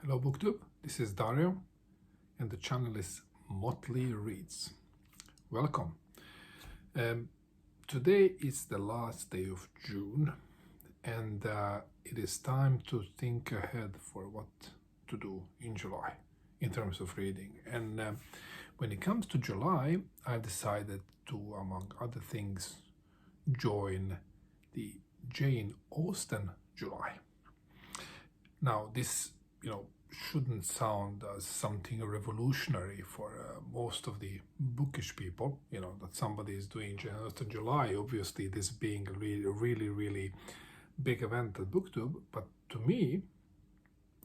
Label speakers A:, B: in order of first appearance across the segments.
A: Hello BookTube, this is Dario and the channel is Motley Reads. Welcome. Today is the last day of June and it is time to think ahead for what to do in July in terms of reading. And when it comes to July, I've decided to, among other things, join the Jane Austen July. Now this shouldn't sound as something revolutionary for most of the bookish people, that somebody is doing Jane Austen July, obviously this being a really big event at BookTube, but to me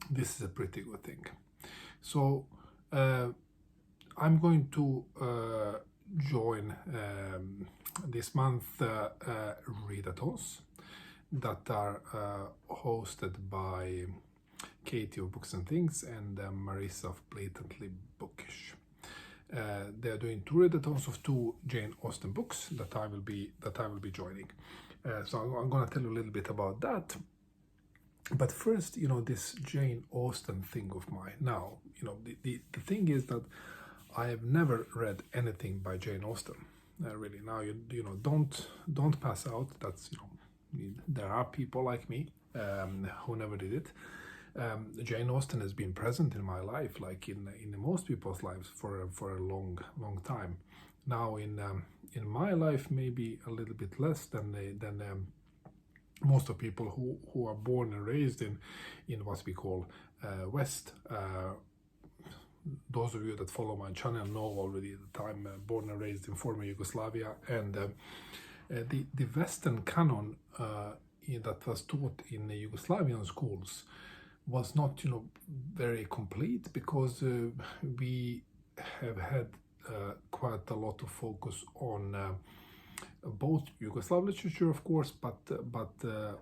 A: this is a pretty good thing. So I'm going to join this month readathons that are hosted by Katie of Books and Things and Marissa of Blatantly Bookish. They're doing two readathons of two Jane Austen books that I will be joining. So I'm going to tell you a little bit about that. But first, this Jane Austen thing of mine. Now, the thing is that I have never read anything by Jane Austen. Really, now don't pass out. That's there are people like me who never did it. Jane Austen has been present in my life, like in most people's lives, for a long time. Now in my life, maybe a little bit less than most of people who are born and raised in what we call West. Those of you that follow my channel know already that I'm born and raised in former Yugoslavia, and the Western canon that was taught in the Yugoslavian schools was not very complete, because we have had quite a lot of focus on both Yugoslav literature, of course, but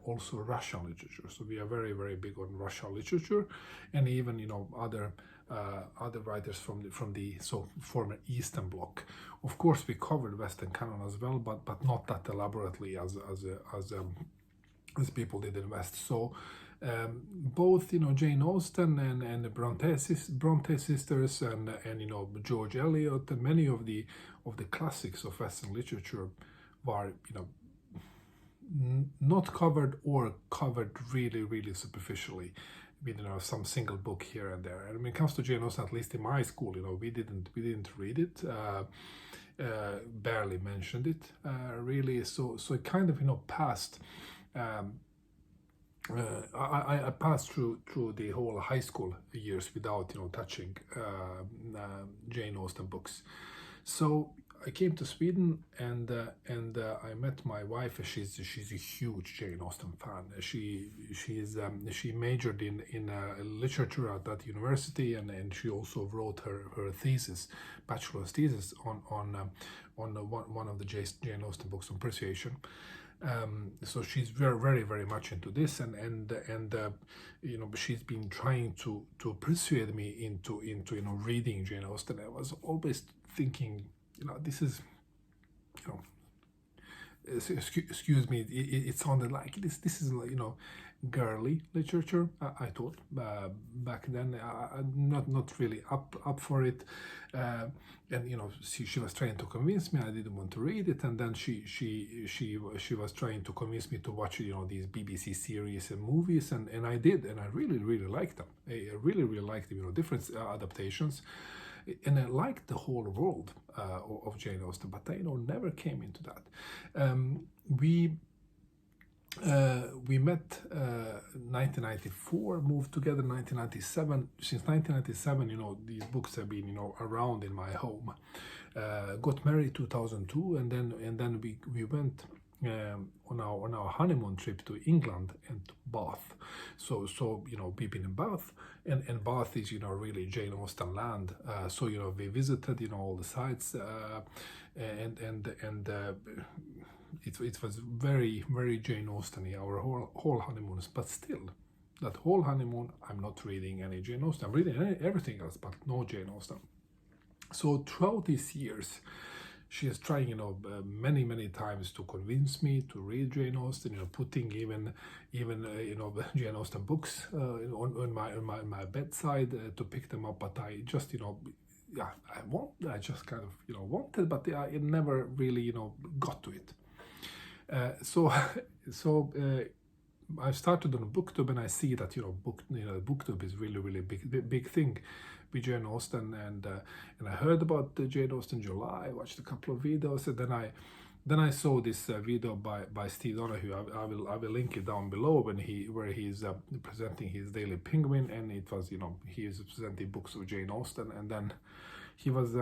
A: also Russian literature. So we are very big on Russian literature, and even other writers from the former Eastern Bloc. Of course, we covered Western canon as well, but not that elaborately as people did in West. So both Jane Austen and the Bronte sisters and George Eliot and many of the classics of Western literature were not covered, or covered really superficially with some single book here and there. And when it comes to Jane Austen, at least in my school, we didn't read it, barely mentioned it really. So it kind of passed. I passed through the whole high school years without touching Jane Austen books. So I came to Sweden and I met my wife. She's a huge Jane Austen fan. She majored in literature at that university, and she also wrote her thesis, bachelor's thesis on one of the Jane Austen books on persuasion. So she's very much into this, and she's been trying to persuade me into reading Jane Austen. I was always thinking, this is, excuse me, it sounded like this is girly literature. I thought back then, not really up for it, and she was trying to convince me. I didn't want to read it, and then she was trying to convince me to watch these BBC series and movies, and I did, and I really liked them. I really liked them, different adaptations. And I liked the whole world of Jane Austen, but I never came into that. We met 1994, moved together 1997. Since 1997, these books have been around in my home. Got married 2002, and then we went on our honeymoon trip to England and to Bath. So we've been in Bath, and Bath is really Jane Austen land. So we visited all the sites, and it was very Jane Austen-y, our whole honeymoons. But still, that whole honeymoon, I'm not reading any Jane Austen. I'm reading everything else, but no Jane Austen. So throughout these years, she is trying, many times to convince me to read Jane Austen. Putting even Jane Austen books on my bedside to pick them up. But I just, yeah, I just kind of, wanted, but I never really, got to it. So I started on a booktube, and I see that booktube is really big thing with Jane Austen, and I heard about Jane Austen July. I watched a couple of videos, and then I saw this video by Steve Donahue. I will link it down below where he's presenting his Daily Penguin, and it was he is presenting books of Jane Austen, and then he was.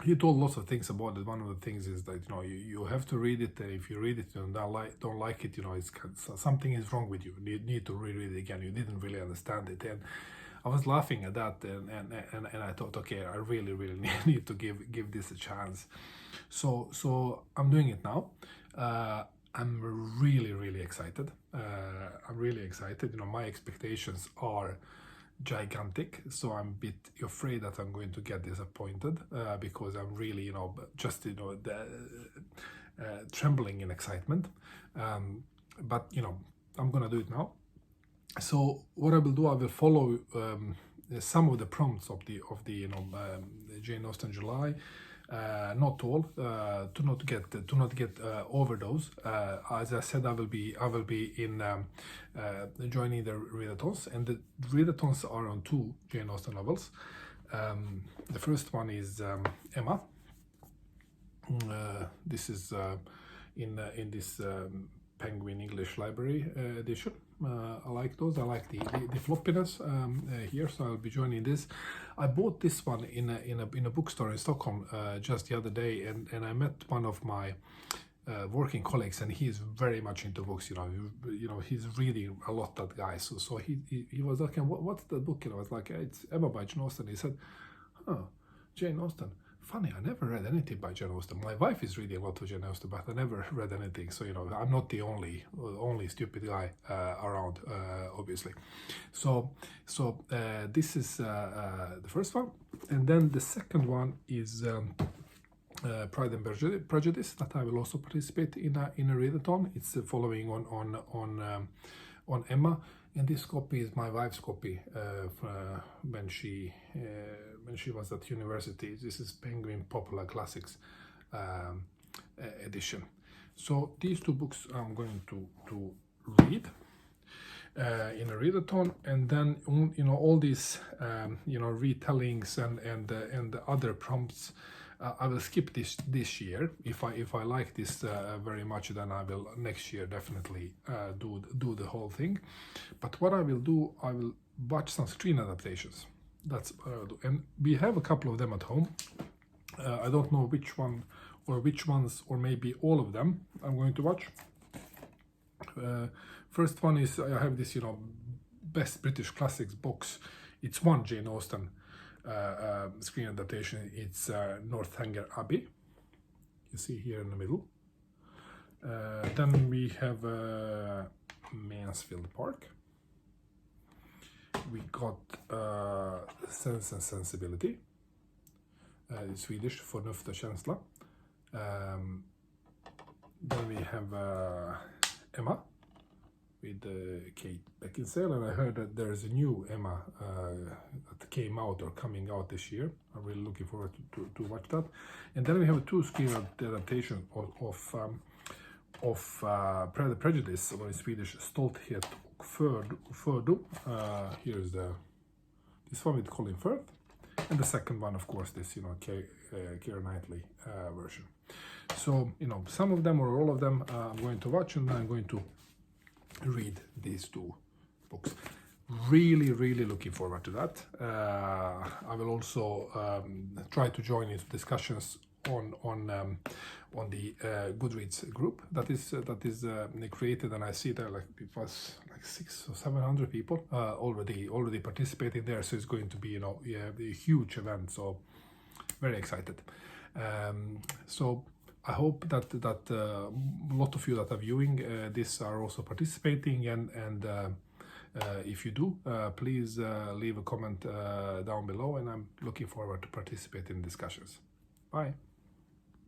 A: He told lots of things about it. One of the things is that you have to read it. If you read it and don't like it, it's something is wrong with you. You need to reread it again. You didn't really understand it, and I was laughing at that, and I thought, okay, I really need to give this a chance. So I'm doing it now. I'm really excited. I'm really excited. My expectations are gigantic, so I'm a bit afraid that I'm going to get disappointed because I'm really just trembling in excitement, but I'm gonna do it now. So what I will do, I will follow some of the prompts of the Jane Austen July, not all, to not get overdose. As I said, I will be in joining the readathons, and the readathons are on 2 Jane Austen novels. The first one is Emma. This is in this Penguin English Library edition. I like those. I like the floppiness here, so I'll be joining this. I bought this one in a bookstore in Stockholm just the other day, and I met one of my working colleagues, and he's very much into books. He's reading a lot, that guy. So he was like, what's the book? And I was like, it's Emma by Jane Austen. He said, Jane Austen. Funny, I never read anything by Jane Austen. My wife is reading a lot of Jane Austen, but I never read anything. So I'm not the only stupid guy around, obviously. So this is the first one, and then the second one is Pride and Prejudice, that I will also participate in a readathon. It's following on Emma, and this copy is my wife's copy when she was at university. This is Penguin Popular Classics edition. So these 2 books I'm going to read in a readathon, and then all these retellings and other prompts. I will skip this year. If I like this very much, then I will next year definitely do the whole thing. But what I will do, I will watch some screen adaptations. That's what I will do, and we have a couple of them at home. I don't know which one or which ones, or maybe all of them I'm going to watch. First one is, I have this Best British Classics box. It's one Jane Austen screen adaptation. It's Northanger Abbey, you see here in the middle. Then we have Mansfield Park. We got Sense and Sensibility, Swedish Förnuft och känsla. Then we have Emma with Kate Beckinsale, and I heard that there's a new Emma that came out or coming out this year. I'm really looking forward to watch that. And then we have 2 screen adaptations of Pride and Prejudice, or in Swedish Stolthet och fördom. Here's this one with Colin Firth, and the second one, of course, this Keira Knightley version. So some of them or all of them I'm going to watch, and I'm going to read these 2 books. Really looking forward to that. I will also try to join into discussions on the Goodreads group that is created, and I see there it was 600 or 700 people already participating there. So it's going to be a huge event. So very excited. So I hope that a lot of you that are viewing this are also participating, and if you do, please leave a comment down below, and I'm looking forward to participate in discussions. Bye.